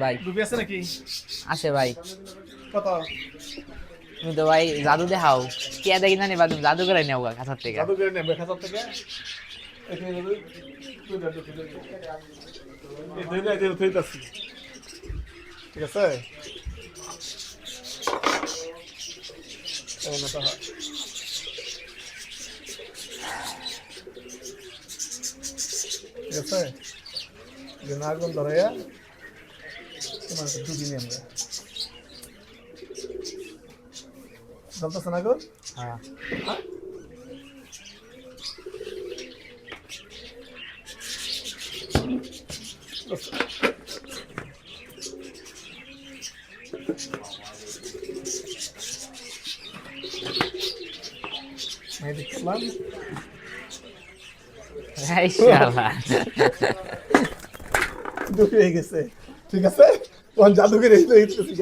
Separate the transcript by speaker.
Speaker 1: ভাই
Speaker 2: রুপি আছে নাকি?
Speaker 1: আছে ভাই।
Speaker 2: কত?
Speaker 1: তুমি তো ভাই জাদু দেখাও, কে দেখি না নিবা, তুমি জাদু করে নেও কাছার থেকে।
Speaker 2: জাদু করে নেবে খাতার থেকে। এখানে ঠিক আছে। এই না তো হয়। ঠিক আছে, আগুন ধরাইয়া তোমার ডুবি নিয়ে আমরা জ্বলতেছে না আগুন।
Speaker 1: হ্যাঁ
Speaker 2: মেহেদি করলাম।
Speaker 1: এই শালা।
Speaker 2: ডুবি হয়ে গেছে। ঠিক আছে, তখন জাদুকে রেখে দিতেছি।